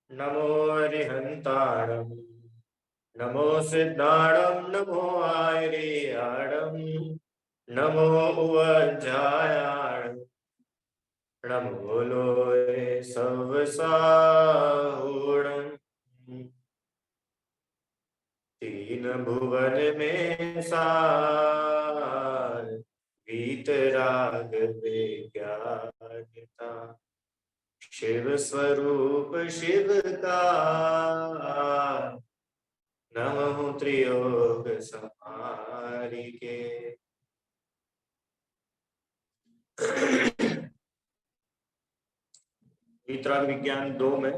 नमो हरिहन्ताणं नमो सिद्धाणं नमो आयर्याणं नमो उवज्जायाणं नमो लोये सवसाहुणम् तीन भुवन में सार वीतराग विज्ञानता शिव स्वरूप शिव का नमः त्रियोग समारिके। वीतराग विज्ञान 2 में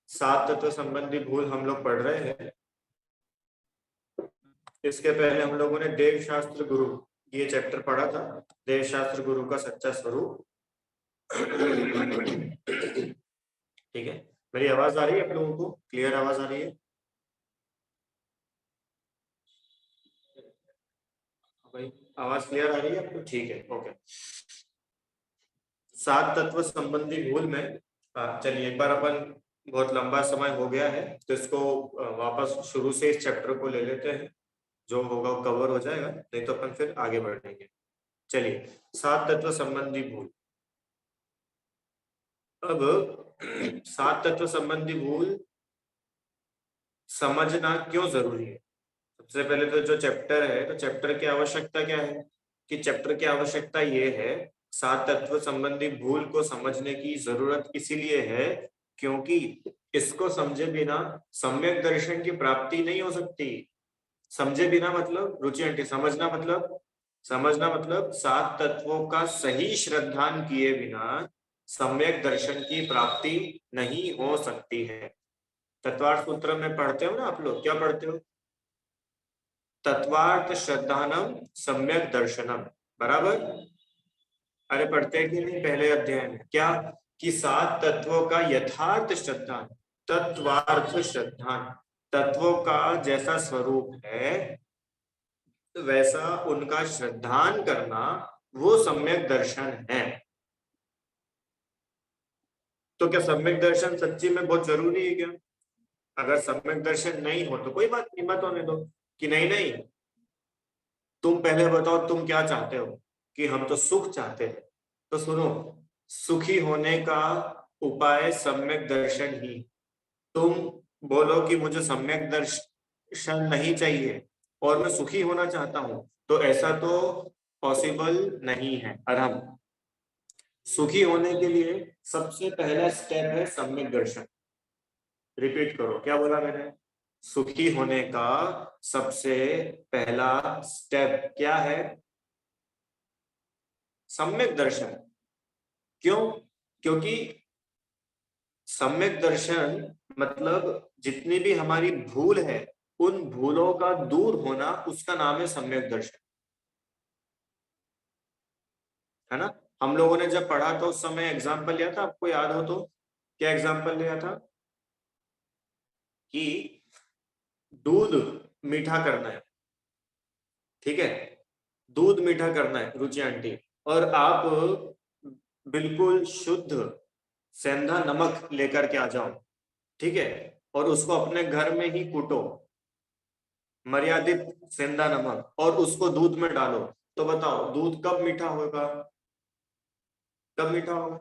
7 तत्व संबंधी भूल हम लोग पढ़ रहे हैं। इसके पहले हम लोगों ने देव शास्त्र गुरु ये चैप्टर पढ़ा था, देव शास्त्र गुरु का सच्चा स्वरूप। ठीक है, मेरी आवाज आ रही है आप लोगों को? क्लियर आवाज आ रही है? भाई आवाज क्लियर आ रही है आपको? ठीक है, ओके। 7 तत्व संबंधी भूल में चलिए एक बार अपन, बहुत लंबा समय हो गया है तो इसको वापस शुरू से इस चैप्टर को ले लेते हैं, जो होगा कवर हो जाएगा, नहीं तो अपन फिर आगे बढ़ेंगे। चलिए 7 तत्व संबंधी भूल। अब 7 तत्व संबंधी भूल समझना क्यों जरूरी है? सबसे पहले तो जो चैप्टर है, तो चैप्टर की आवश्यकता क्या है? कि चैप्टर की आवश्यकता ये है, 7 तत्व संबंधी भूल को समझने की जरूरत इसीलिए है क्योंकि इसको समझे बिना सम्यक दर्शन की प्राप्ति नहीं हो सकती। समझे बिना मतलब रुचि आंटी, समझना मतलब 7 तत्वों का सही श्रद्धान किए बिना सम्यक दर्शन की प्राप्ति नहीं हो सकती है। तत्वार्थ सूत्र में पढ़ते हो ना आप लोग, क्या पढ़ते हो? तत्वार्थ श्रद्धानम सम्यक दर्शनम, बराबर? अरे पढ़ते हैं कि नहीं पहले अध्याय में? क्या कि 7 तत्वों का यथार्थ श्रद्धान, तत्वार्थ श्रद्धान, तत्वों का जैसा स्वरूप है वैसा उनका श्रद्धान करना, वो सम्यक दर्शन है। तो क्या सम्यक दर्शन सच्ची में बहुत जरूरी है क्या? अगर सम्यक दर्शन नहीं हो तो कोई बात नहीं, मत होने दो कि नहीं नहीं, तुम पहले बताओ तुम क्या चाहते हो? कि हम तो सुख चाहते हैं। तो सुनो, सुखी होने का उपाय सम्यक दर्शन ही। तुम बोलो कि मुझे सम्यक दर्शन नहीं चाहिए और मैं सुखी होना चाहता हूं, तो ऐसा तो पॉसिबल नहीं है। अधम सुखी होने के लिए सबसे पहला स्टेप है सम्यक दर्शन। रिपीट करो, क्या बोला मैंने? सुखी होने का सबसे पहला स्टेप क्या है? सम्यक दर्शन। क्यों? क्योंकि सम्यक दर्शन मतलब जितनी भी हमारी भूल है, उन भूलों का दूर होना, उसका नाम है सम्यक दर्शन, है ना? हम लोगों ने जब पढ़ा था उस समय एग्जाम्पल लिया था, आपको याद हो तो? क्या एग्जाम्पल लिया था? कि दूध मीठा करना है, ठीक है? दूध मीठा करना है रुचि आंटी, और आप बिल्कुल शुद्ध सेंधा नमक लेकर के आ जाओ, ठीक है? और उसको अपने घर में ही कूटो, मर्यादित सेंधा नमक, और उसको दूध में डालो। तो बताओ दूध कब मीठा होगा? कब मीठा होगा?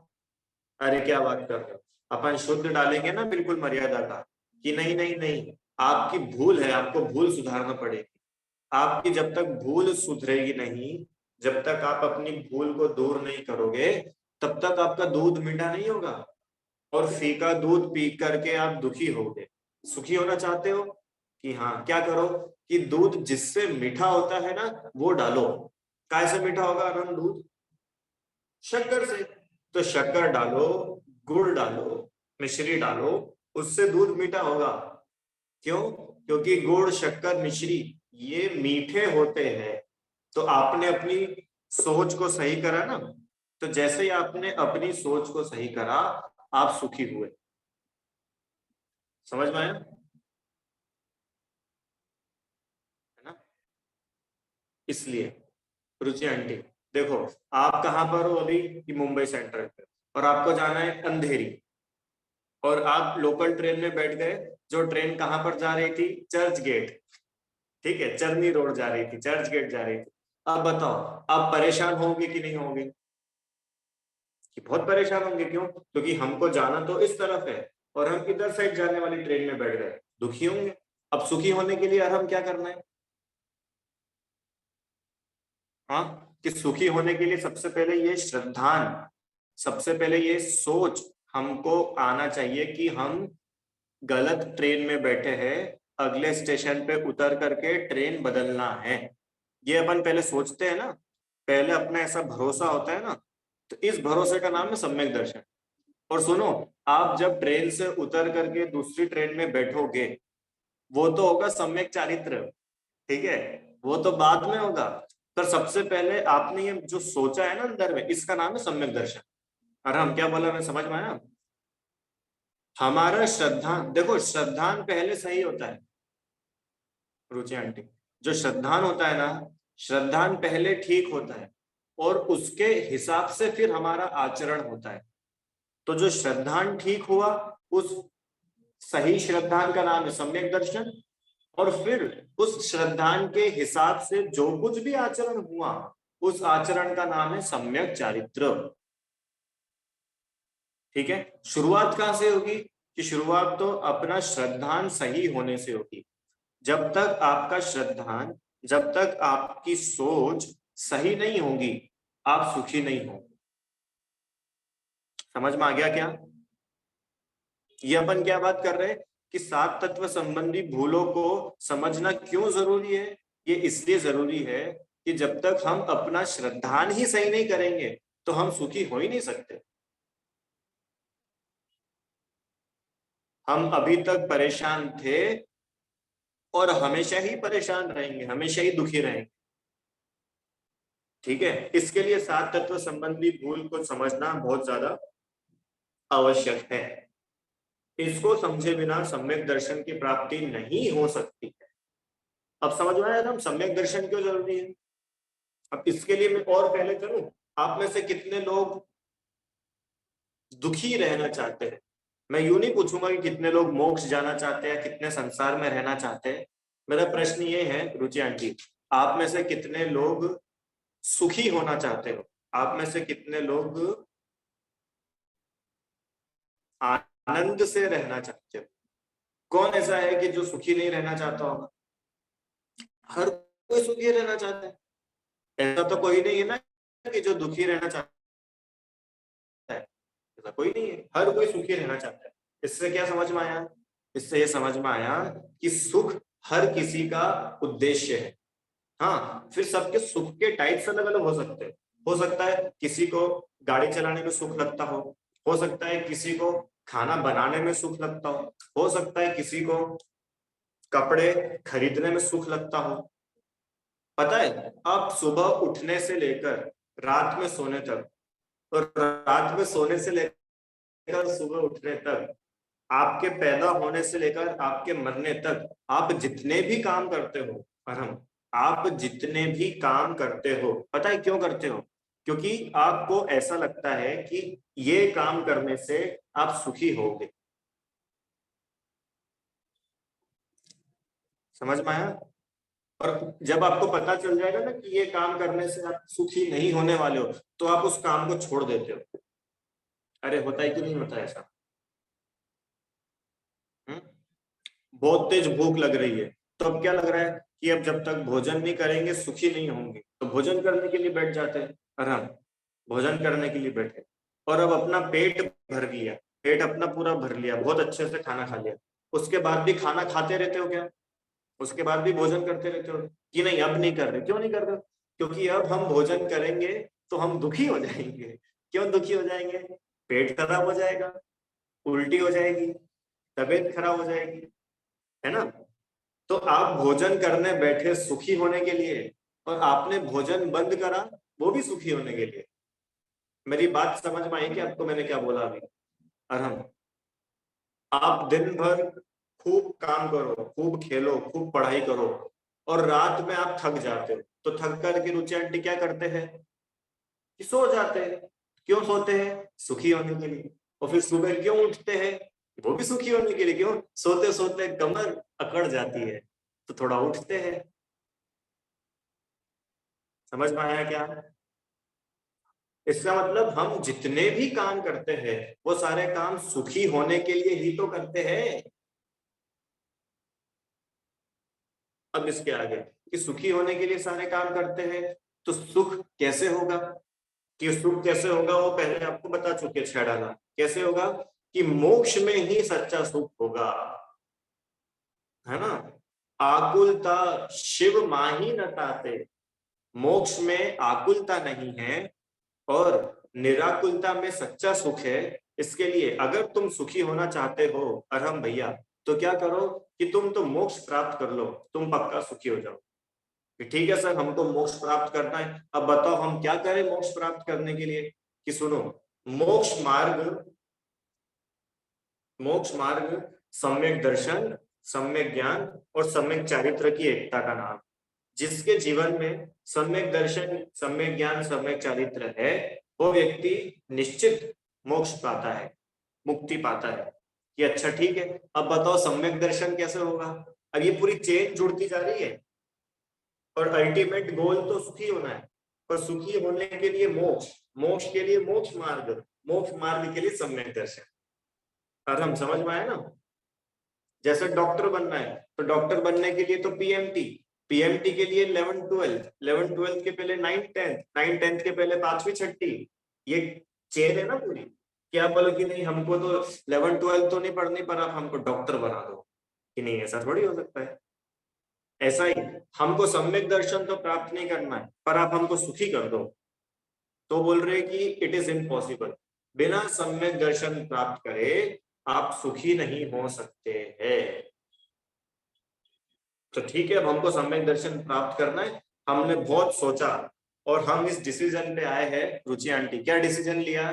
अरे क्या बात कर रहे हो? अपन शुद्ध डालेंगे ना, बिल्कुल मर्यादा का। कि नहीं नहीं नहीं, आपकी भूल है, आपको भूल सुधारना पड़ेगी। आपकी जब तक भूल सुधरेगी नहीं, जब तक आप अपनी भूल को दूर नहीं करोगे, तब तक आपका दूध मीठा नहीं होगा, और फीका दूध पी करके आप दुखी होगे। सुखी होना चाहते हो? कि हाँ, क्या करो कि दूध जिससे मीठा होता है ना, वो डालो। कैसे मीठा होगा आनंद दूध? शक्कर से। तो शक्कर डालो, गुड़ डालो, मिश्री डालो, उससे दूध मीठा होगा। क्यों? क्योंकि गुड़ शक्कर मिश्री ये मीठे होते हैं। तो आपने अपनी सोच को सही करा ना, तो जैसे ही आपने अपनी सोच को सही करा, आप सुखी हुए। समझ में आया? है ना? इसलिए रुचि आंटी, देखो, आप कहां पर हो अभी? कि मुंबई सेंट्रल पे, और आपको जाना है अंधेरी। और आप लोकल ट्रेन में बैठ गए, जो ट्रेन कहाँ पर जा रही थी, चर्च गेट, ठीक है, चरनी रोड जा रही थी, चर्च गेट जा रही थी। अब बताओ, आप परेशान होंगे कि नहीं होंगे? कि बहुत परेशान होंगे। क्यों? क्योंकि हमको जाना तो इस तरफ है और हम इधर साइड जाने वाली ट्रेन में बैठ गए, दुखी होंगे। अब सुखी होने के लिए हम क्या करना है? हाँ, कि सुखी होने के लिए सबसे पहले ये श्रद्धान, सबसे पहले ये सोच हमको आना चाहिए कि हम गलत ट्रेन में बैठे हैं, अगले स्टेशन पे उतर करके ट्रेन बदलना है। ये अपन पहले सोचते हैं ना, पहले अपना ऐसा भरोसा होता है ना, तो इस भरोसे का नाम है सम्यक दर्शन। और सुनो, आप जब ट्रेन से उतर करके दूसरी ट्रेन में बैठोगे, वो तो होगा सम्यक चारित्र, ठीक है, वो तो बाद में होगा। पर सबसे पहले आपने ये जो सोचा है ना अंदर में, इसका नाम है सम्यक दर्शन। और हम क्या बोला, मैं समझ में आया? हमारा श्रद्धान, देखो श्रद्धान पहले सही होता है रुचि आंटी, जो श्रद्धान होता है ना, श्रद्धान पहले ठीक होता है और उसके हिसाब से फिर हमारा आचरण होता है। तो जो श्रद्धान ठीक हुआ, उस सही श्रद्धान का नाम है सम्यक दर्शन। और फिर उस श्रद्धान के हिसाब से जो कुछ भी आचरण हुआ, उस आचरण का नाम है सम्यक चारित्र। ठीक है, शुरुआत कहां से होगी? कि शुरुआत तो अपना श्रद्धान सही होने से होगी। जब तक आपका श्रद्धान, जब तक आपकी सोच सही नहीं होगी, आप सुखी नहीं होंगे। समझ में आ गया क्या? ये अपन क्या बात कर रहे हैं कि सात तत्व संबंधी भूलों को समझना क्यों जरूरी है? ये इसलिए जरूरी है कि जब तक हम अपना श्रद्धान ही सही नहीं करेंगे, तो हम सुखी हो ही नहीं सकते। हम अभी तक परेशान थे और हमेशा ही परेशान रहेंगे, हमेशा ही दुखी रहेंगे। ठीक है, इसके लिए सात तत्व संबंधी भूल को समझना बहुत ज्यादा आवश्यक है। इसको समझे बिना सम्यक दर्शन की प्राप्ति नहीं हो सकती है। अब समझ में आया ना, हम सम्यक दर्शन क्यों जरूरी है? अब इसके लिए मैं और पहले करूं, आप में से कितने लोग दुखी रहना चाहते हैं? मैं यूं नहीं पूछूंगा कि कितने लोग मोक्ष जाना चाहते हैं, कितने संसार में रहना चाहते हैं। मेरा प्रश्न ये है रुचि आंटी, आप में से कितने लोग सुखी होना चाहते हो? आप में से कितने लोग आनंद से रहना चाहते हो? कौन ऐसा है कि जो सुखी नहीं रहना चाहता होगा? हर कोई सुखी रहना चाहता है। ऐसा तो कोई नहीं है ना कि जो दुखी रहना चाहता है, ऐसा कोई नहीं है, हर कोई सुखी रहना चाहता है। इससे क्या समझ में आया? इससे ये समझ में आया कि सुख हर किसी का उद्देश्य है। हाँ, फिर सबके सुख के टाइप्स अलग अलग हो सकते हैं। हो सकता है किसी को गाड़ी चलाने में सुख लगता हो सकता है किसी को खाना बनाने में सुख लगता हो सकता है किसी को कपड़े खरीदने में सुख लगता हो। पता है, आप सुबह उठने से लेकर रात में सोने तक, और रात में सोने से लेकर सुबह उठने तक, आपके पैदा होने से लेकर आपके मरने तक, आप जितने भी काम करते हो, और हम आप जितने भी काम करते हो, पता है क्यों करते हो? क्योंकि आपको ऐसा लगता है कि ये काम करने से आप सुखी होगे। समझ में आया? और जब आपको पता चल जाएगा ना कि ये काम करने से आप सुखी नहीं होने वाले हो, तो आप उस काम को छोड़ देते हो। अरे होता है कि नहीं होता है ऐसा? हम्म? बहुत तेज भूख लग रही है, तो अब क्या लग रहा है कि अब जब तक भोजन नहीं करेंगे सुखी नहीं होंगे, तो भोजन करने के लिए बैठ जाते हैं। और हम भोजन करने के लिए बैठे और अब अपना पेट भर लिया, पेट अपना पूरा भर लिया, बहुत अच्छे से खाना खा लिया, उसके बाद भी खाना खाते रहते हो क्या? उसके बाद भी भोजन करते रहते हो कि नहीं? अब नहीं कर रहे। क्यों नहीं कर रहे? क्योंकि अब हम भोजन करेंगे तो हम दुखी हो जाएंगे। क्यों दुखी हो जाएंगे? पेट खराब हो जाएगा, उल्टी हो जाएगी, तबीयत खराब हो जाएगी, है ना? तो आप भोजन करने बैठे सुखी होने के लिए, और आपने भोजन बंद करा वो भी सुखी होने के लिए। मेरी बात समझ में आई कि आपको मैंने क्या बोला अभी? अरहम, आप दिन भर खूब काम करो, खूब खेलो, खूब पढ़ाई करो, और रात में आप थक जाते हो, तो थक कर के रुचि आंटी क्या करते हैं कि सो जाते हैं। क्यों सोते हैं? सुखी होने के लिए। और फिर सुबह क्यों उठते हैं? वो भी सुखी होने के लिए। क्यों? सोते सोते कमर अकड़ जाती है तो थोड़ा उठते हैं। समझ में आया क्या? इसका मतलब हम जितने भी काम करते हैं वो सारे काम सुखी होने के लिए ही तो करते हैं। अब इसके आगे कि सुखी होने के लिए सारे काम करते हैं, तो सुख कैसे होगा? कि सुख कैसे होगा वो पहले आपको बता चुके, छह डाला। कैसे होगा? कि मोक्ष में ही सच्चा सुख होगा, है ना। आकुलता शिव माही न ताते, मोक्ष में आकुलता नहीं है और निराकुलता में सच्चा सुख है। इसके लिए अगर तुम सुखी होना चाहते हो अरहम भैया, तो क्या करो कि तुम तो मोक्ष प्राप्त कर लो, तुम पक्का सुखी हो जाओ। ठीक है सर, हमको मोक्ष प्राप्त करना है, अब बताओ हम क्या करें मोक्ष प्राप्त करने के लिए? कि सुनो, मोक्ष मार्ग, मोक्ष मार्ग सम्यक दर्शन, सम्यक ज्ञान और सम्यक चारित्र की एकता का नाम। जिसके जीवन में सम्यक दर्शन, सम्यक ज्ञान, सम्यक चारित्र है, वो व्यक्ति निश्चित मोक्ष पाता है, मुक्ति पाता है। कि अच्छा ठीक है, अब बताओ सम्यक दर्शन कैसे होगा? अब ये पूरी चेन जुड़ती जा रही है और अल्टीमेट गोल तो सुखी होना है। पर सुखी होने के लिए मोक्ष, मोक्ष के लिए मोक्ष मार्ग, मोक्ष मार्ग के लिए सम्यक दर्शन। और हम समझ में आए ना? जैसे डॉक्टर बनना है तो डॉक्टर बनने के लिए तो पीएमटी, पीएमटी के लिए 11 12, 11 12 के पहले 9 10, 9 10 के पहले पांचवी छठी। ये चेन है ना पूरी। क्या बोलो कि नहीं हमको तो 11 12 तो नहीं पढ़नी, पर आप हमको डॉक्टर बना दो। कि नहीं, ऐसा थोड़ी हो सकता है। ऐसा ही हमको सम्यक दर्शन तो प्राप्त नहीं करना है, पर आप हमको सुखी कर दो, तो बोल रहे कि इट इज इम्पॉसिबल। बिना सम्यक दर्शन प्राप्त करे आप सुखी नहीं हो सकते हैं। तो ठीक है, अब हमको सम्यक दर्शन प्राप्त करना है। हमने बहुत सोचा और हम इस डिसीजन पे आए हैं। रुचि आंटी, क्या डिसीजन लिया?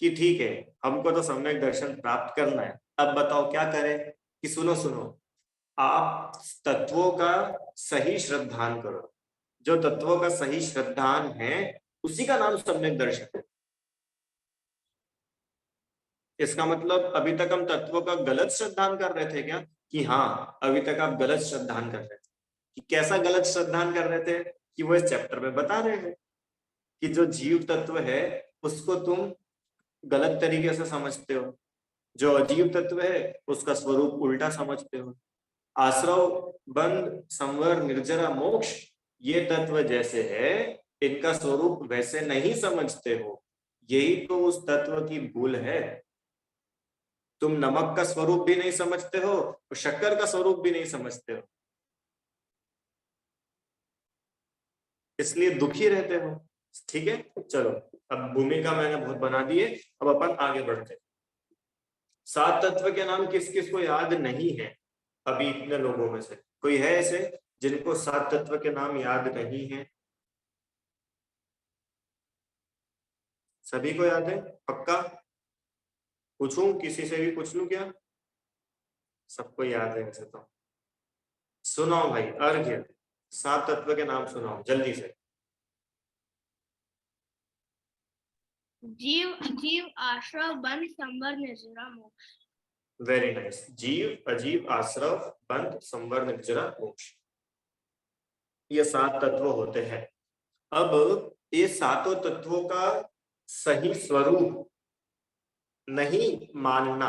कि ठीक है, हमको तो सम्यक दर्शन प्राप्त करना है। अब बताओ क्या करें? कि सुनो सुनो, आप तत्वों का सही श्रद्धान करो। जो तत्वों का सही श्रद्धान है उसी का नाम सम्यक दर्शन है। इसका मतलब अभी तक हम तत्वों का गलत श्रद्धान कर रहे थे क्या? कि हाँ, अभी तक आप गलत श्रद्धान कर रहे थे। कि कैसा गलत श्रद्धान कर रहे थे? कि वो इस चैप्टर में बता रहे हैं कि जो जीव तत्व है उसको तुम गलत तरीके से समझते हो, जो अजीव तत्व है उसका स्वरूप उल्टा समझते हो। आश्रव, बंध, संवर, निर्जरा, मोक्ष, ये तत्व जैसे है इनका स्वरूप वैसे नहीं समझते हो। यही तो उस तत्व की भूल है। तुम नमक का स्वरूप भी नहीं समझते हो और शक्कर का स्वरूप भी नहीं समझते हो, इसलिए दुखी रहते हो। ठीक है, चलो, अब भूमिका मैंने बहुत बना दी है, अब अपन आगे बढ़ते हैं। सात तत्व के नाम किस किस को याद नहीं है? अभी इतने लोगों में से कोई है ऐसे जिनको सात तत्व के नाम याद नहीं है? सभी को याद है पक्का? पूछूं, किसी से भी पूछ लूं क्या? सबको याद है वैसे तो। सुनाओ भाई, अर्घ्य, सात तत्व के नाम सुनाओ जल्दी से। जीव, अजीव, आश्रव, बंध, संवर, निर्जरा, मोक्ष। Very nice. जीव, अजीव, आश्रव, बंध, संवर, निर्जरा, मोक्ष, ये सात तत्व होते हैं। अब ये सातों तत्वों का सही स्वरूप नहीं मानना,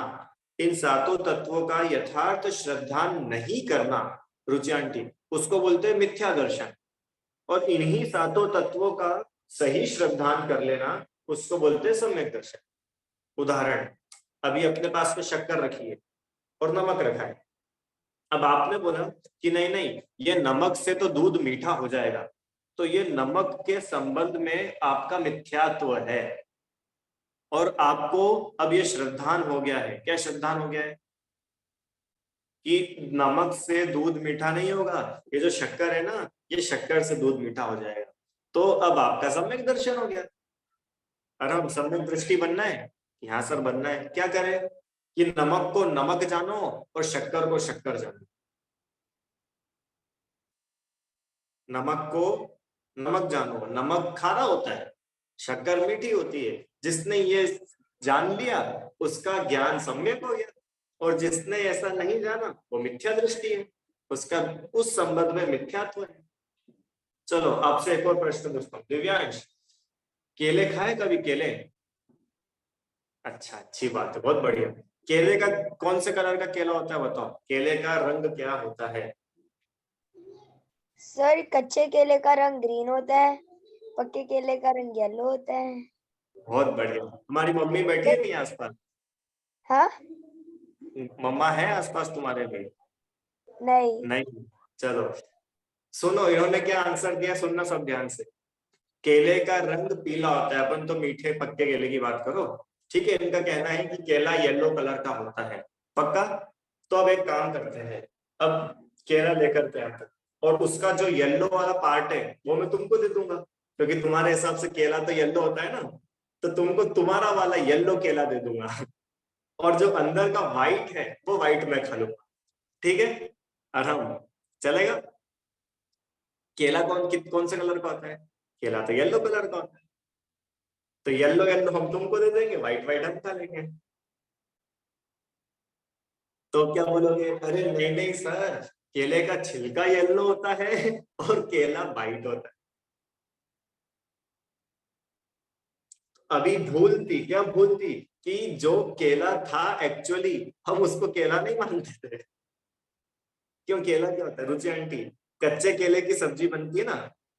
इन सातों तत्वों का यथार्थ श्रद्धान नहीं करना, रुचि आंटी, उसको बोलते हैं मिथ्या दर्शन। और इन्हीं सातों तत्वों का सही श्रद्धान कर लेना उसको बोलते हैं सम्यक दर्शन। उदाहरण, अभी अपने पास में शक्कर रखी है और नमक रखा है। अब आपने बोला कि नहीं नहीं, ये नमक से तो दूध मीठा हो जाएगा, तो ये नमक के संबंध में आपका मिथ्यात्व है। और आपको अब ये श्रद्धान हो गया है। क्या श्रद्धान हो गया है? कि नमक से दूध मीठा नहीं होगा, ये जो शक्कर है ना, ये शक्कर से दूध मीठा हो जाएगा। तो अब आपका सम्यक दर्शन हो गया। और अब सम्यक दृष्टि बनना है, यहाँ सर बनना है, क्या करें? कि नमक को नमक जानो और शक्कर को शक्कर जानो। नमक को नमक जानो, नमक खारा होता है, शक्कर मीठी होती है। जिसने ये जान लिया उसका ज्ञान सम्यक हो गया। और जिसने ऐसा नहीं जाना वो मिथ्या दृष्टि है, उसका उस संबंध में मिथ्यात्व है। चलो आपसे एक और प्रश्न पूछता हूँ, दिव्यांश केले खाए कभी केले? अच्छा, अच्छी बात है, बहुत बढ़िया। केले का कौन से कलर का केला होता है बताओ, केले का रंग क्या होता है? सर कच्चे केले का रंग ग्रीन होता है, पक्के केले का रंग येलो होता है। बहुत बढ़िया। हमारी मम्मी बैठी है नहीं आसपास? हाँ? मम्मा है आसपास तुम्हारे भी? नहीं। नहीं। चलो सुनो, इन्होंने क्या आंसर दिया, सुनना सब ध्यान से। केले का रंग पीला होता है, अपन तो मीठे पक्के केले की बात करो, ठीक है। इनका कहना है कि केला येलो कलर का होता है। पक्का? तो अब एक काम करते हैं, अब केला लेकर के आते हैं और उसका जो येलो वाला पार्ट है वो मैं तुमको दे दूंगा, क्योंकि तुम्हारे हिसाब से केला तो येलो होता है ना, तो तुमको तुम्हारा वाला येलो केला दे दूंगा और जो अंदर का व्हाइट है वो व्हाइट मैं खा लूंगा, ठीक है? आराम चलेगा? केला कौन से कलर का होता है? केला तो येलो कलर का होता है, तो येलो येलो हम तुमको दे देंगे, व्हाइट व्हाइट हम खा लेंगे। तो क्या बोलोगे? अरे नहीं नहीं सर, केले का छिलका येलो होता है और केला व्हाइट होता है। अभी भूल थी, क्या भूल थी? कि जो केला था एक्चुअली हम उसको केला नहीं मानते थे। क्यों, केला क्या होता है रुचि आंटी? कच्चे केले की सब्जी बनती है ना,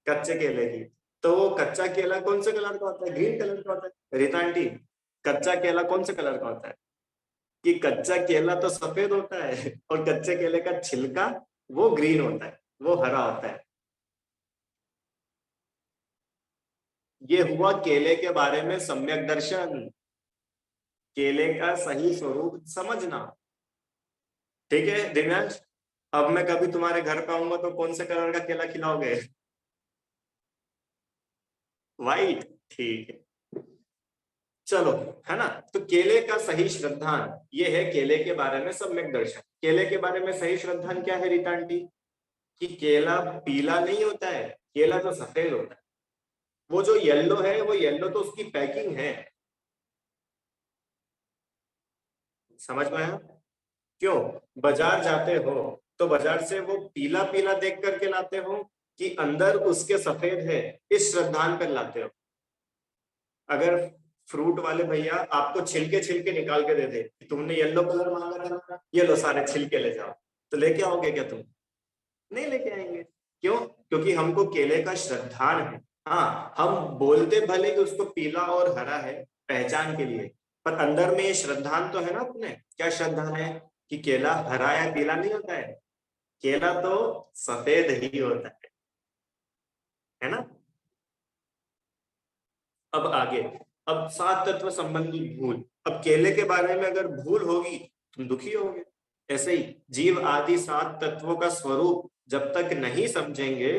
कच्चे केले की, तो वो कच्चा केला कौन से कलर का होता है? ग्रीन कलर का होता है। रीता आंटी, कच्चा केला कौन से कलर का होता है? कि कच्चा केला तो सफेद होता है और कच्चे केले का छिलका वो ग्रीन होता है, वो हरा होता है। ये हुआ केले के बारे में सम्यक दर्शन, केले का सही स्वरूप समझना, ठीक है दिव्यांश? अब मैं कभी तुम्हारे घर पे आऊंगा तो कौन से कलर का केला खिलाओगे? व्हाइट, ठीक है। चलो, है ना? तो केले का सही श्रद्धान ये है, केले के बारे में सम्यक दर्शन। केले के बारे में सही श्रद्धान क्या है रीता आंटी? कि केला पीला नहीं होता है, केला तो सफेद होता है। वो जो येलो है वो येलो तो उसकी पैकिंग है, समझ में आया? क्यों, बाजार जाते हो तो बाजार से वो पीला पीला देख करके लाते हो कि अंदर उसके सफेद है, इस श्रद्धान पर लाते हो? अगर फ्रूट वाले भैया आपको छिलके छिलके निकाल के दे दे, तुमने येलो कलर मांगा था ना, ये लो सारे छिलके ले जाओ, तो लेके आओगे क्या तुम? नहीं लेके आएंगे। क्यों? क्योंकि हमको केले का श्रद्धान है। हाँ, हम बोलते भले कि उसको पीला और हरा है पहचान के लिए, पर अंदर में ये श्रद्धान तो है ना अपने। क्या श्रद्धान है? कि केला हरा या पीला नहीं होता है, केला तो सफेद ही होता है ना? अब आगे, अब सात तत्व संबंधी भूल। अब केले के बारे में अगर भूल होगी तुम दुखी होगे। ऐसे ही जीव आदि सात तत्वों का स्वरूप जब तक नहीं समझेंगे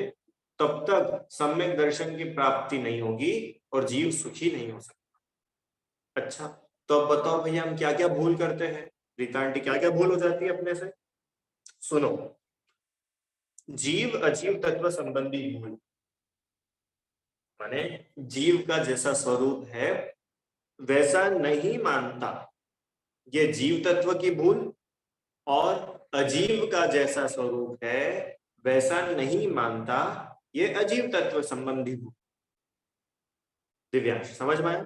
तब तक सम्यक दर्शन की प्राप्ति नहीं होगी और जीव सुखी नहीं हो सकता। अच्छा, तो अब बताओ भैया हम क्या क्या भूल करते हैं? रीता आंटी क्या क्या भूल हो जाती है अपने से? सुनो, जीव अजीव तत्व संबंधी भूल माने जीव का जैसा स्वरूप है वैसा नहीं मानता, ये जीव तत्व की भूल। और अजीव का जैसा स्वरूप है वैसा नहीं मानता, ये अजीव तत्व संबंधी भूल। दिव्यांश समझ में आया?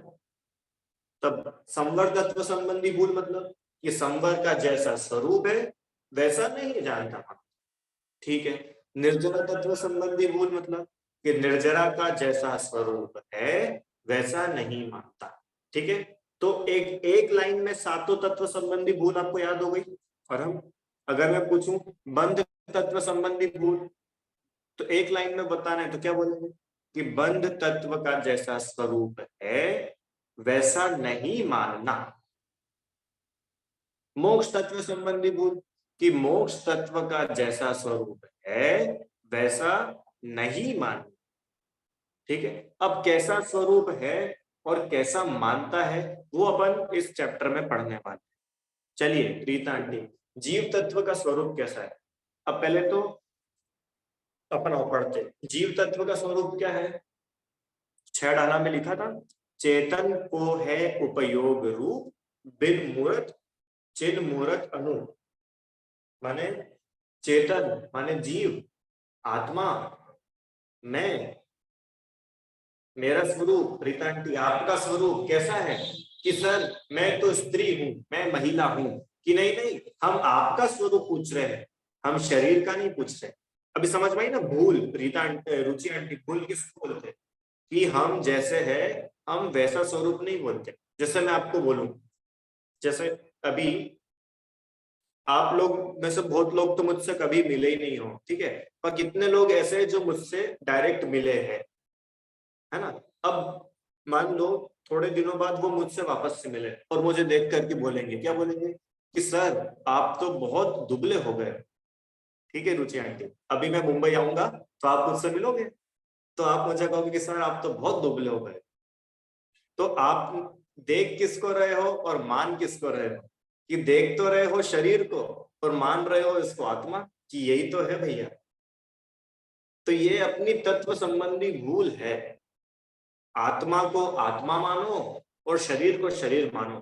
तब संवर तत्व संबंधी भूल मतलब कि संवर का जैसा स्वरूप है वैसा नहीं जानता, ठीक है। निर्जरा तत्व संबंधी भूल मतलब कि निर्जरा का जैसा स्वरूप है वैसा नहीं मानता, ठीक है। तो एक एक लाइन में सातों तत्व संबंधी भूल आपको याद हो गई। और हम अगर मैं पूछूं बंध तत्व संबंधी भूल, तो एक लाइन में बताना है तो क्या बोलेंगे? कि बंध तत्व का जैसा स्वरूप है वैसा नहीं मानना। मोक्ष तत्व संबंधी भूल, कि मोक्ष तत्व का जैसा स्वरूप है वैसा नहीं मानना, ठीक है। अब कैसा स्वरूप है और कैसा मानता है वो अपन इस चैप्टर में पढ़ने वाले हैं। चलिए रीता आंटी, जीव तत्व का स्वरूप कैसा है? अब पहले तो अपन पढ़ते, जीव तत्व का स्वरूप क्या है? 6 डाला में लिखा था, चेतन को है उपयोग रूप बिन मूर्त चिन्ह मूर्त अणु माने चेतन माने जीव, आत्मा, मैं, मेरा स्वरूप। रीता आंटी आपका स्वरूप कैसा है कि सर मैं तो स्त्री हूं, मैं महिला हूं, कि नहीं नहीं हम आपका स्वरूप पूछ रहे हैं, हम शरीर का नहीं पूछ रहे। अभी समझ में आई ना भूल? रीता रुचि आंटी भूल किसको बोलते हैं कि हम जैसे है हम वैसा स्वरूप नहीं बोलते। जैसे मैं आपको बोलूं, जैसे अभी आप लोग में से बहुत लोग तो मुझसे कभी मिले ही नहीं हो, ठीक है, पर कितने लोग ऐसे हैं जो मुझसे डायरेक्ट मिले हैं, है ना। अब मान लो थोड़े दिनों बाद वो मुझसे वापस से मिले और मुझे देख करके बोलेंगे, क्या बोलेंगे कि सर आप तो बहुत दुबले हो गए। ठीक है रुचि आंटी, अभी मैं मुंबई आऊंगा तो आप मुझसे मिलोगे तो आप मुझे कहोगे कि सर आप तो बहुत दुबले हो गए। तो आप देख किसको रहे हो और मान किसको रहे हो? कि देख तो रहे हो शरीर को और मान रहे हो इसको आत्मा, कि यही तो है भैया। तो ये अपनी तत्व संबंधी भूल है। आत्मा को आत्मा मानो और शरीर को शरीर मानो।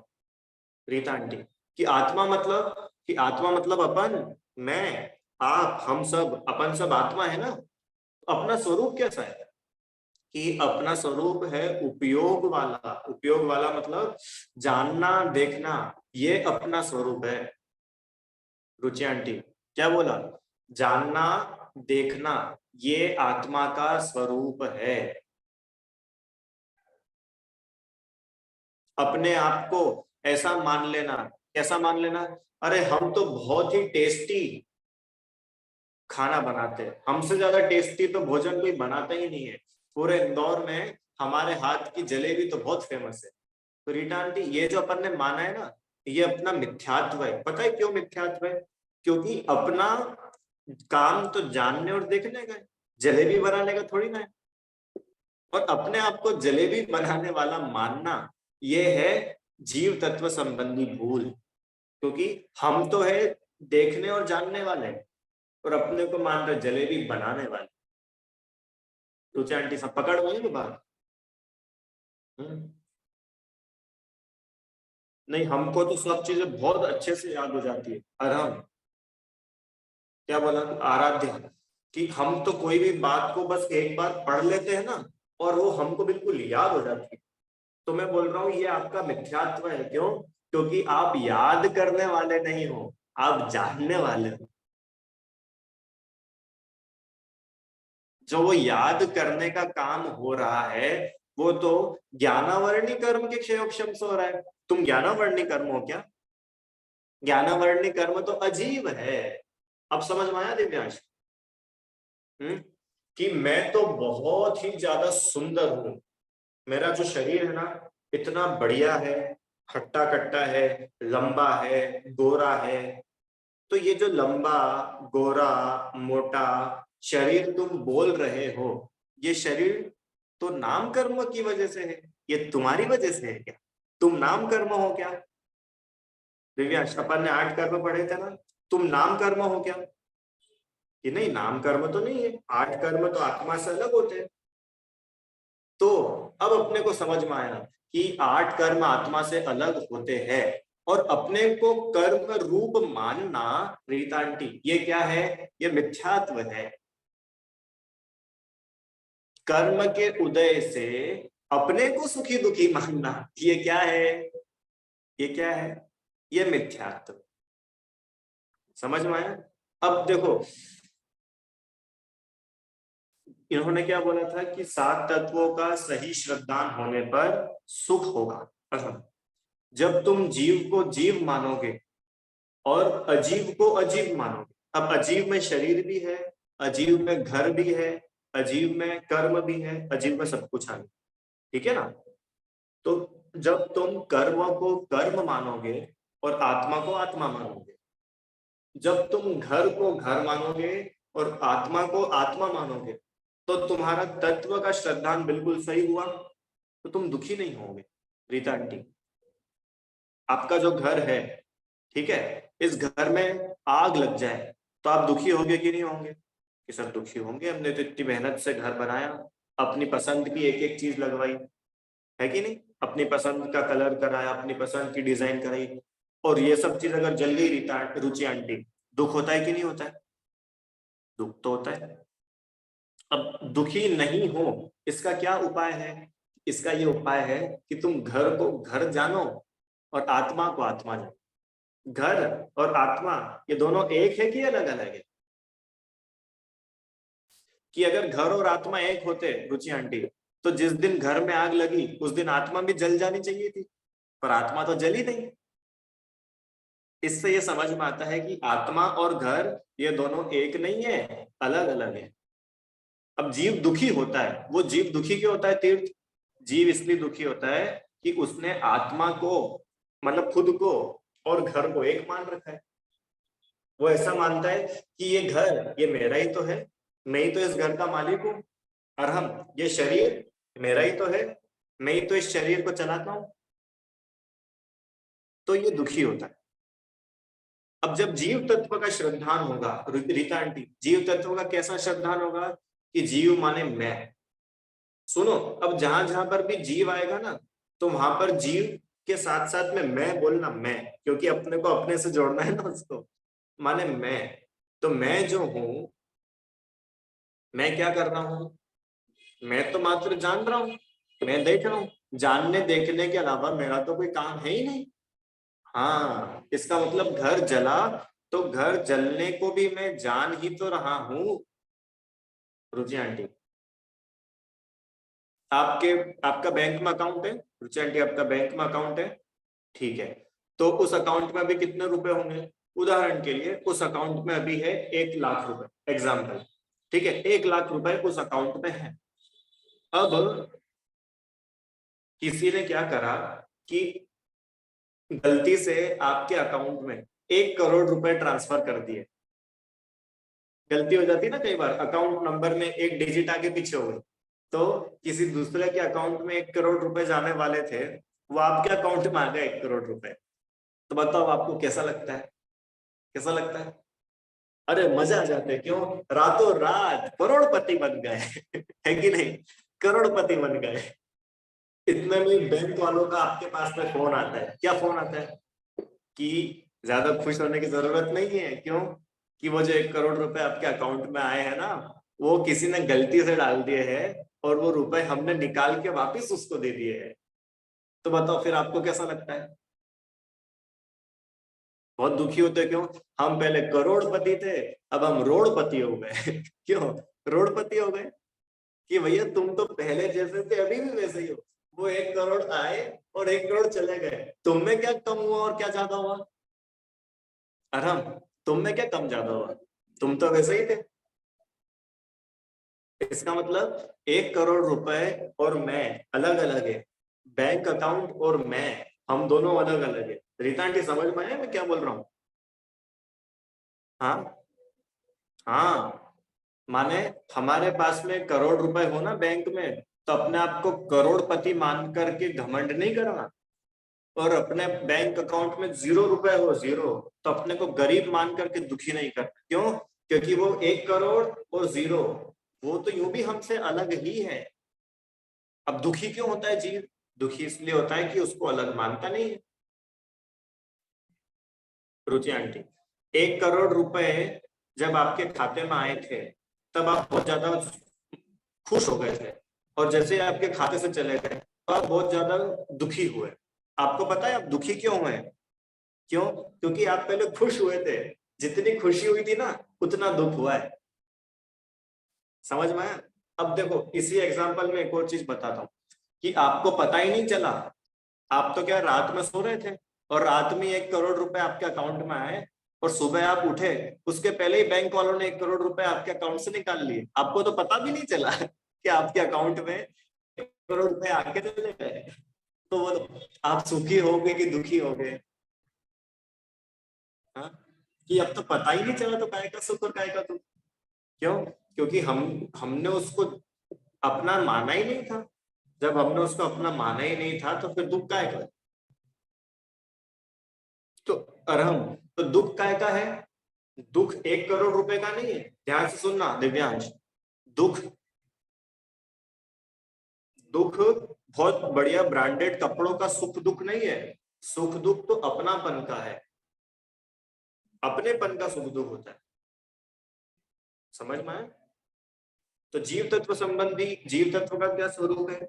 रीता आंटी कि आत्मा मतलब अपन, मैं, आप, हम सब, अपन सब आत्मा है ना। अपना स्वरूप कैसा है कि अपना स्वरूप है उपयोग वाला। उपयोग वाला मतलब जानना देखना, ये अपना स्वरूप है। रुचि आंटी क्या बोला? जानना देखना ये आत्मा का स्वरूप है। अपने आप को ऐसा मान लेना, कैसा मान लेना? अरे हम तो बहुत ही टेस्टी खाना बनाते हैं, हमसे ज्यादा टेस्टी तो भोजन कोई बनाता ही नहीं है। पूरे इंदौर में हमारे हाथ की जलेबी तो बहुत फेमस है। तो रीटा आंटी ये जो अपन ने माना है ना, ये अपना मिथ्यात्व है। पता है क्यों मिथ्यात्व है? क्योंकि अपना काम तो जानने और देखने का है, जलेबी बनाने का थोड़ी ना है। और अपने आप को जलेबी बनाने वाला मानना ये है जीव तत्व संबंधी भूल। क्योंकि हम तो है देखने और जानने वाले और अपने को मान रहे जलेबी बनाने वाले। रुचि आंटी सब पकड़ वही बात। नहीं हमको तो सब चीजें बहुत अच्छे से याद हो जाती है। और हम क्या बोला आराध्य कि हम तो कोई भी बात को बस एक बार पढ़ लेते हैं ना और वो हमको बिल्कुल याद हो जाती है। तो मैं बोल रहा हूँ ये आपका मिथ्यात्व है। क्यों? क्योंकि आप याद करने वाले नहीं हो, आप जानने वाले हो। जो वो याद करने का काम हो रहा है वो तो ज्ञानावर्णी कर्म के क्षयोक्षम से हो रहा है। तुम ज्ञानावर्णी कर्म हो क्या? ज्ञानावर्णी कर्म तो अजीब है। अब समझ में आया दिव्यांश? कि मैं तो बहुत ही ज्यादा सुंदर हूं, मेरा जो शरीर है ना इतना बढ़िया है, हट्टा कट्टा है, लंबा है, गोरा है। तो ये जो लंबा गोरा मोटा शरीर तुम बोल रहे हो, ये शरीर तो नाम कर्म की वजह से है। ये तुम्हारी वजह से है क्या? तुम नाम कर्म हो क्या? दिव्यांश अपन ने 8 कर्म पढ़े थे ना, तुम नाम कर्म हो क्या? कि नहीं नाम कर्म तो नहीं है, 8 कर्म तो आत्मा से अलग होते हैं। तो अब अपने को समझ में आया कि 8 कर्म आत्मा से अलग होते हैं और अपने को कर्म रूप मानना रीता आंटी ये क्या है? ये मिथ्यात्व है। कर्म के उदय से अपने को सुखी दुखी मानना ये क्या है? ये क्या है? ये मिथ्यात्व। समझ में आया? अब देखो इन्होंने क्या बोला था कि 7 तत्वों का सही श्रद्धान होने पर सुख होगा। जब तुम जीव को जीव मानोगे और अजीव को अजीब मानोगे। अब अजीव में शरीर भी है, अजीव में घर भी है, अजीव में कर्म भी है, अजीव में सब कुछ है। ठीक है ना? तो जब तुम कर्म को कर्म मानोगे और आत्मा को आत्मा मानोगे, जब तुम घर को घर मानोगे और आत्मा को आत्मा मानोगे, तो तुम्हारा तत्व का श्रद्धान बिल्कुल सही हुआ, तो तुम दुखी नहीं होगे। रीता आंटी आपका जो घर है, ठीक है, इस घर में आग लग जाए तो आप दुखी होंगे कि नहीं होंगे? कि सब दुखी होंगे, हमने तो इतनी मेहनत से घर बनाया, अपनी पसंद की एक एक चीज लगवाई, है कि नहीं? अपनी पसंद का कलर कराया, अपनी पसंद की डिजाइन कराई और ये सब चीज अगर जल गई रीता रुचि आंटी, दुख होता है कि नहीं होता है? दुख तो होता है। अब दुखी नहीं हो, इसका क्या उपाय है? इसका ये उपाय है कि तुम घर को घर जानो और आत्मा को आत्मा जानो। घर और आत्मा ये दोनों एक है कि अलग अलग है? कि अगर घर और आत्मा एक होते रुचि आंटी, तो जिस दिन घर में आग लगी उस दिन आत्मा भी जल जानी चाहिए थी, पर आत्मा तो जली नहीं। इससे ये समझ में आता है कि आत्मा और घर ये दोनों एक नहीं है, अलग अलग है। अब जीव दुखी होता है, वो जीव दुखी क्यों होता है तीर्थ? जीव इसलिए दुखी होता है कि उसने आत्मा को, मतलब खुद को और घर को एक मान रखा है। वो ऐसा मानता है कि ये घर ये मेरा ही तो है, मैं ही तो इस घर का मालिक हूँ, और हम ये शरीर मेरा ही तो है, मैं ही तो इस शरीर को चलाता हूं। तो ये दुखी होता है। अब जब जीव तत्व का श्रद्धान होगा रीता आंटी, जीव तत्व का कैसा श्रद्धान होगा? कि जीव माने मैं। सुनो, अब जहां जहां पर भी जीव आएगा ना, तो वहां पर जीव के साथ साथ में मैं बोलना, मैं, क्योंकि अपने को अपने से जोड़ना है ना उसको, माने मैं। तो मैं जो हूं, मैं क्या कर रहा हूं? मैं तो मात्र जान रहा हूं, मैं देख रहा हूं। जानने देखने के अलावा मेरा तो कोई काम है ही नहीं। हाँ, इसका मतलब घर जला तो घर जलने को भी मैं जान ही तो रहा हूं रुचि आंटी। आपके आपका बैंक में अकाउंट है रुचि आंटी? आपका बैंक में अकाउंट है, ठीक है। तो उस अकाउंट में अभी कितने रुपए होंगे? उदाहरण के लिए उस अकाउंट में अभी है 1 लाख रुपए, एग्जाम्पल, ठीक है। 1 लाख रुपए उस अकाउंट में है। अब किसी ने क्या करा कि गलती से आपके अकाउंट में 1 करोड़ रुपए ट्रांसफर कर दिए। गलती हो जाती है ना कई बार, अकाउंट नंबर में एक डिजिट आगे पीछे हो गई, तो किसी दूसरे के अकाउंट में 1 करोड़ रुपए जाने वाले थे, वो आपके अकाउंट में आ गए 1 करोड़ रुपए। तो बताओ आपको कैसा लगता है? कैसा लगता है? अरे मजा आ जाते है, क्यों? रातों रात करोड़पति बन गए है कि नहीं? करोड़पति बन गए। इतने में बैंक वालों का आपके पास में फोन आता है। क्या फोन आता है? कि ज्यादा खुश होने की जरूरत नहीं है। क्यों? कि वो जो 1 करोड़ रुपए आपके अकाउंट में आए हैं ना, वो किसी ने गलती से डाल दिए हैं, और वो रुपए हमने निकाल के वापस उसको दे दिए हैं। तो बताओ फिर आपको कैसा लगता है? बहुत दुखी होते हैं। क्यों? हम पहले करोड़पति थे, अब हम रोड़पति हो गए क्यों रोड़पति हो गए? कि भैया तुम तो पहले जैसे थे अभी भी वैसे ही हो। वो 1 करोड़ आए और 1 करोड़ चले गए, तुम में क्या कम हुआ और क्या ज्यादा हुआ? आराम, तुम में क्या कम ज्यादा हुआ? तुम तो वैसे ही थे। इसका मतलब 1 करोड़ रुपए और मैं अलग अलग है, बैंक अकाउंट और मैं, हम दोनों अलग अलग है। रीता आंटी समझ में आया मैं क्या बोल रहा हूँ? हाँ हाँ, माने हमारे पास में करोड़ रुपए हो ना बैंक में, तो अपने आप को करोड़पति मान करके घमंड नहीं करना। और अपने बैंक अकाउंट में 0 रुपए हो, 0, तो अपने को गरीब मान करके दुखी नहीं करना। क्यों? क्योंकि वो 1 करोड़ और 0, वो तो यूं भी हमसे अलग ही है। अब दुखी क्यों होता है जीव? दुखी इसलिए होता है कि उसको अलग मानता नहीं है। रुचि आंटी, 1 करोड़ रुपए जब आपके खाते में आए थे, तब आप बहुत ज्यादा खुश हो गए थे, और जैसे आपके खाते से चले गए तो आप बहुत ज्यादा दुखी हुए। आपको पता है आप दुखी क्यों हुए? क्यों? क्योंकि आप पहले खुश हुए थे। जितनी खुशी हुई थी ना, उतना दुख हुआ है। समझ में आया? अब देखो इसी एग्जांपल में एक और चीज बताता हूँ, कि आपको पता ही नहीं चला। आप तो क्या रात में सो रहे थे, और रात में 1 करोड़ रुपए आपके अकाउंट में आए, और सुबह आप उठे, उसके पहले ही बैंक वालों ने 1 करोड़ रुपए आपके अकाउंट से निकाल लिए। आपको तो पता भी नहीं चला कि आपके अकाउंट में 1 करोड़ रुपए आके चले गए। तो वो आप सुखी हो गए कि दुखी हो गए? हाँ, कि अब तो पता ही नहीं चला, तो काय का सुख और काय का दुख? क्यों? क्योंकि हमने उसको अपना माना ही नहीं था। जब हमने उसको अपना माना ही नहीं था, तो फिर दुख काय का? तो अरहम, तो दुख काय का है? दुख 1 करोड़ रुपए का नहीं है। ध्यान से सुनना दिव्यांश, दुख दुख बहुत बढ़िया ब्रांडेड कपड़ों का सुख दुख नहीं है। सुख दुख तो अपनापन का है, अपनेपन का सुख दुख होता है। समझ में आया? तो जीव तत्व संबंधी, जीव तत्व का क्या स्वरूप है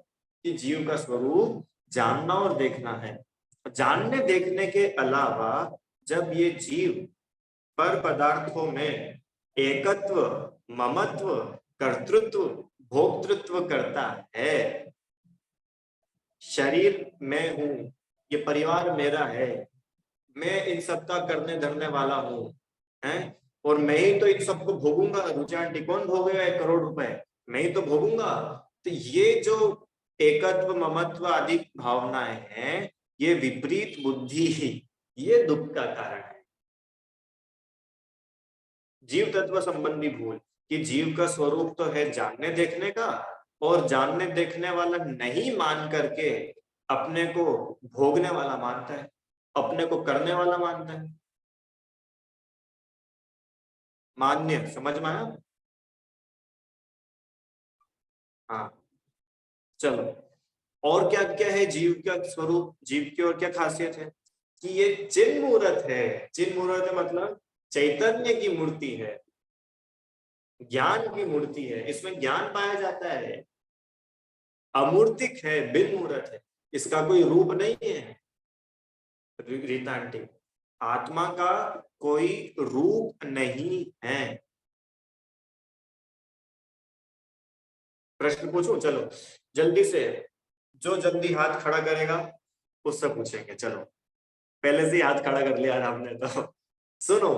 कि जीव का स्वरूप जानना और देखना है। जानने देखने के अलावा जब ये जीव पर पदार्थों में एकत्व, ममत्व, कर्तृत्व, भोक्तृत्व करता है, शरीर मैं हूं, ये परिवार मेरा है, मैं इन सबका करने धरने वाला हूं, हैं, और मैं ही तो इन सबको भोगूंगा। रुचि आंटी, कौन भोगेगा 1 करोड़ रुपए? मैं ही तो भोगूंगा। तो ये जो एकत्व, ममत्व आदि भावनाएं हैं, ये विपरीत बुद्धि, ये दुख का कारण है। जीव तत्व संबंधी भूल कि जीव का स्वरूप तो है जानने देखने का, और जानने देखने वाला नहीं मान करके अपने को भोगने वाला मानता है, अपने को करने वाला मानता है। मान्य, समझ में आया? हाँ, चलो। और क्या क्या है जीव का स्वरूप, जीव की और क्या खासियत है कि ये चिन्ह मूर्त है। चिन्ह मूर्त मतलब चैतन्य की मूर्ति है, ज्ञान की मूर्ति है, इसमें ज्ञान पाया जाता है, अमूर्तिक है, बिन मूर्त है, इसका कोई रूप नहीं है। रीता आंटी, आत्मा का कोई रूप नहीं है। प्रश्न पूछूं? चलो जल्दी से, जो जल्दी हाथ खड़ा करेगा उससे पूछेंगे। चलो, पहले से ही हाथ खड़ा कर लिया आपने तो। सुनो,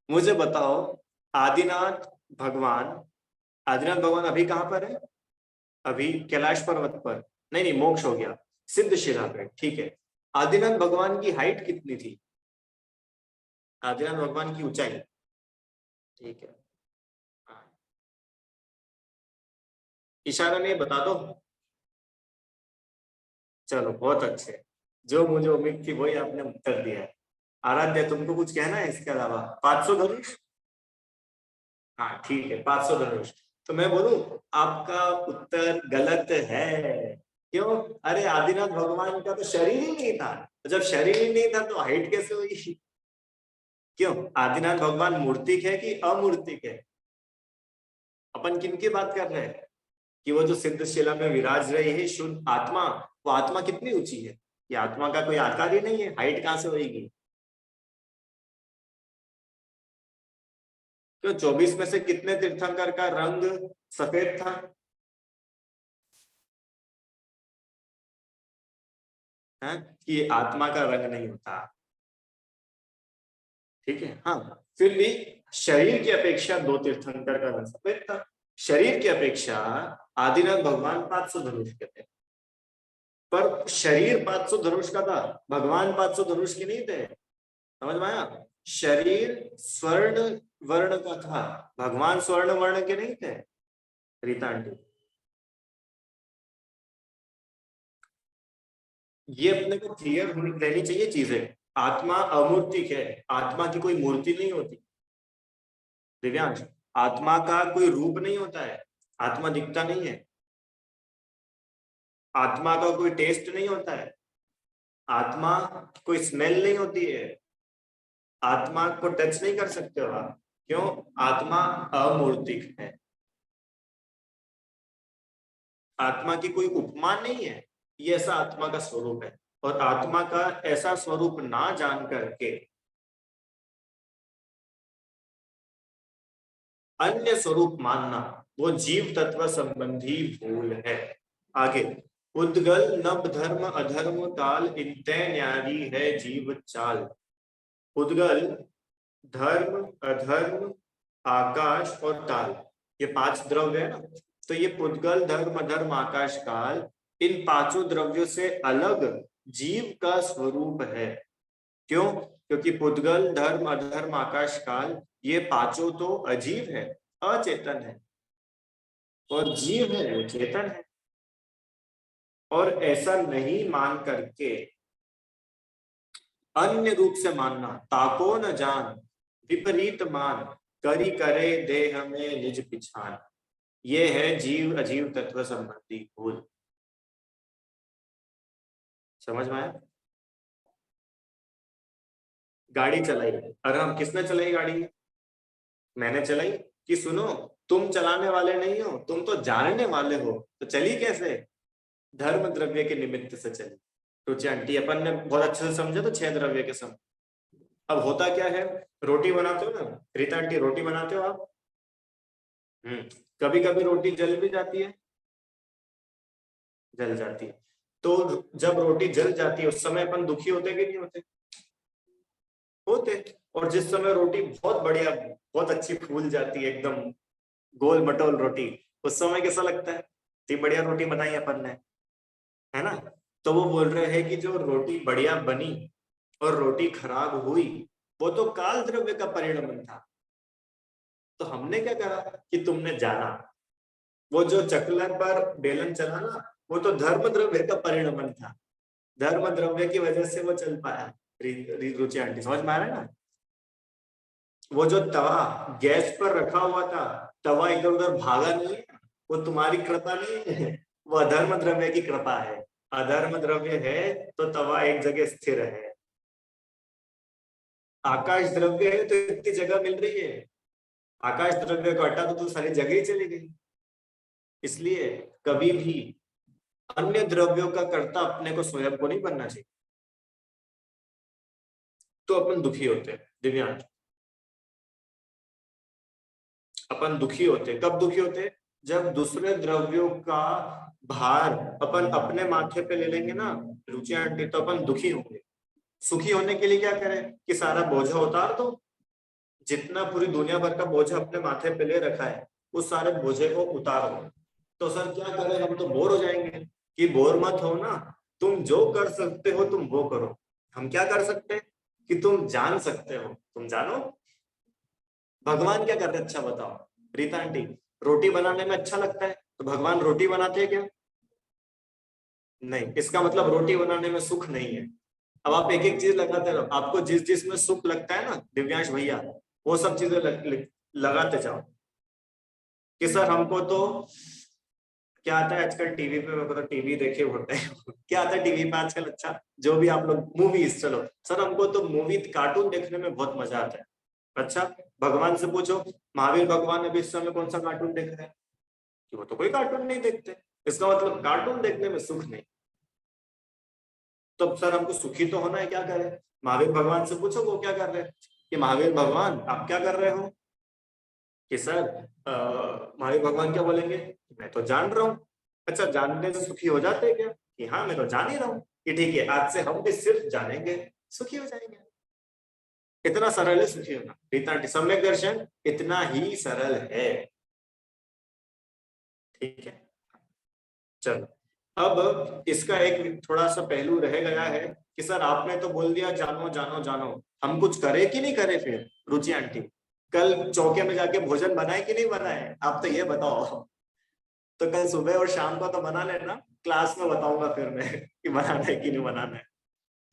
मुझे बताओ, आदिनाथ भगवान, आदिनाथ भगवान अभी कहां पर है? अभी कैलाश पर्वत पर? नहीं नहीं, मोक्ष हो गया, सिद्धशिला पे, ठीक है। आदिनाथ भगवान की हाइट कितनी थी? आदिनाथ भगवान की ऊंचाई, ठीक है, हाँ। इशारा नहीं, बता दो। चलो बहुत अच्छे, जो मुझे उम्मीद थी वही आपने उत्तर दिया है। आराध्य, तुमको कुछ कहना है इसके अलावा? 500 धनुष, हाँ ठीक है, 500 धनुष। तो मैं बोलूं, आपका उत्तर गलत है। क्यों? अरे आदिनाथ भगवान का तो शरीर ही नहीं था, जब शरीर ही नहीं था तो हाइट कैसे हुई? क्यों? आदिनाथ भगवान मूर्तिक है कि अमूर्तिक है? अपन किन की बात कर रहे हैं कि वो जो सिद्धशिला में विराज रही है शुद्ध आत्मा, वो आत्मा कितनी ऊंची है? ये आत्मा का कोई आकार ही नहीं है, हाइट कहां से होगी? क्यों? 24 में से कितने तीर्थंकर का रंग सफेद था? है कि आत्मा का रंग नहीं होता, ठीक है। हाँ, फिर भी शरीर की अपेक्षा 2 तीर्थंकर का रंग सफेद था। शरीर की अपेक्षा आदिनाथ भगवान 500 धनुष के थे, पर शरीर 500 धनुष का था, भगवान 500 धनुष के नहीं थे। समझ में आया? शरीर स्वर्ण वर्ण का था, भगवान स्वर्ण वर्ण के नहीं थे। रीता आंटी, ये अपने को क्लियर रहनी चाहिए चीजें। आत्मा अमूर्तिक है, आत्मा की कोई मूर्ति नहीं होती। दिव्यांश, आत्मा का कोई रूप नहीं होता है, आत्मा दिखता नहीं है, आत्मा का कोई टेस्ट नहीं होता है, आत्मा कोई स्मेल नहीं होती है, आत्मा को टच नहीं कर सकते हो आप। क्यों? आत्मा अमूर्तिक है, आत्मा की कोई उपमा नहीं है, ये ऐसा आत्मा का स्वरूप है। और आत्मा का ऐसा स्वरूप ना जान करके अन्य स्वरूप मानना, वो जीव तत्व संबंधी भूल है। आगे, उद्गल नभ धर्म अधर्म काल, इत्ते न्यारी है जीव चाल। उद्गल, धर्म, अधर्म, आकाश और काल, ये 5 द्रव्य है ना। तो ये पुद्गल, धर्म, अधर्म, आकाश, काल, इन 5 द्रव्यों से अलग जीव का स्वरूप है। क्यों? क्योंकि पुद्गल, धर्म, अधर्म, आकाश, काल, ये 5 तो अजीव है, अचेतन है, और जीव है वो चेतन है। और ऐसा नहीं मान करके अन्य रूप से मानना, ताको न जान विपरीत मान, करी करे देह में निज पिछान, ये है जीव अजीव तत्व संबंधी भूल। समझ में आया? गाड़ी चलाई, अरे हम किसने चलाई गाड़ी? मैंने चलाई। कि सुनो, तुम चलाने वाले नहीं हो, तुम तो जानने वाले हो, तो चली कैसे? धर्म द्रव्य के निमित्त से चली। रुचि आंटी, अपन ने बहुत अच्छे से समझा तो 6 द्रव्य के सम। अब होता क्या है, रोटी बनाते हो ना रीता आंटी, रोटी बनाते हो आप? कभी कभी रोटी जल भी जाती है, जल जाती है। तो जब रोटी जल जाती है उस समय अपन दुखी होते कि नहीं होते? होते। और जिस समय रोटी बहुत बढ़िया, बहुत अच्छी फूल जाती है, एकदम गोल मटोल रोटी, उस समय कैसा लगता है? इतनी बढ़िया रोटी बनाई अपन ने, है ना? तो वो बोल रहे हैं कि जो रोटी बढ़िया बनी और रोटी खराब हुई, वो तो काल द्रव्य का परिणमन था। तो हमने क्या करा कि तुमने जाना, वो जो चकलन पर बेलन चला ना, वो तो धर्म द्रव्य का परिणमन था। धर्म द्रव्य की वजह से वो चल पाया। रुचि आंटी, समझ में आ रहा है ना? वो जो तवा गैस पर रखा हुआ था, तवा इधर उधर भागा नहीं है, वो तुम्हारी कृपा नहीं है, वो अधर्म द्रव्य की कृपा है। अधर्म द्रव्य है तो तवा एक जगह स्थिर है। आकाश द्रव्य है तो इतनी जगह मिल रही है, आकाश द्रव्य को हटा तो सारी जगह ही चली गई। इसलिए कभी भी अन्य द्रव्यों का कर्ता अपने को स्वयं को नहीं बनना चाहिए, तो अपन दुखी होते हैं। दिव्यांश, अपन दुखी होते, कब दुखी होते? जब दूसरे द्रव्यों का भार अपन अपने माथे पे ले लेंगे ना रुचि आंटी, तो अपन दुखी होंगे। सुखी होने के लिए क्या करें कि सारा बोझा उतार दो, जितना पूरी दुनिया भर का बोझा अपने माथे पे ले रखा है उस सारे बोझे को उतार दो। तो सर क्या करें, हम तो बोर हो जाएंगे। कि बोर मत हो ना, तुम जो कर सकते हो तुम वो करो। हम क्या कर सकते हैं कि तुम जान सकते हो, तुम जानो। भगवान क्या कर रहे हैं अच्छा बताओ रीता आंटी? रोटी बनाने में अच्छा लगता है तो भगवान रोटी बनाते हैं क्या? नहीं, इसका मतलब रोटी बनाने में सुख नहीं है। अब आप एक एक चीज लगाते रहो, आपको जिस जिस में सुख लगता है ना दिव्यांश भैया, वो सब चीजें लगाते जाओ। कि सर हमको तो क्या आता है आजकल टीवी पे, मेरे को तो टीवी देखे होते हैं क्या आता है टीवी पे आजकल? अच्छा, जो भी आप लोग मूवीज, चलो सर हमको तो मूवी कार्टून देखने में बहुत मजा आता है। अच्छा, भगवान से पूछो, महावीर भगवान अभी इस समय कौन सा कार्टून देख रहे हैं? कि वो तो कोई कार्टून नहीं देखते। इसका मतलब कार्टून देखने में सुख नहीं। तो सर हमको सुखी तो होना है, क्या करें? महावीर भगवान से पूछो वो क्या कर रहे हैं। कि महावीर भगवान आप क्या कर रहे हो? कि सर महावीर भगवान क्या बोलेंगे? मैं तो जान रहा हूँ। अच्छा, जानने से सुखी हो जाते हैं क्या? कि हाँ मैं तो जान ही रहा हूँ। कि ठीक है, आज से हम भी सिर्फ जानेंगे, सुखी हो जाएंगे। इतना सरल है सुखी होना। इतना सम्यक दर्शन इतना ही सरल है। ठीक है, चलो। अब इसका एक थोड़ा सा पहलू रह गया है कि सर आपने तो बोल दिया जानो जानो जानो, हम कुछ करे कि नहीं करे? फिर रुचि आंटी, कल चौके में जाके भोजन बनाए कि नहीं बनाए? आप तो ये बताओ। तो कल सुबह और शाम को तो बना लेना, क्लास में बताऊंगा फिर मैं कि बनाना है कि नहीं बनाना है।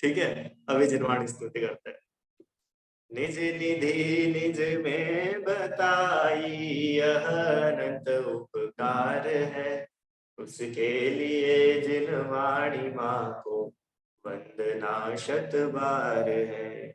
ठीक है, अभी जिनवाणी स्तुति करते हैं। निज निधि निज में बताई यह अनंत उपकार है, उसके लिए जिनवाणी माँ को वंदना शत बार है।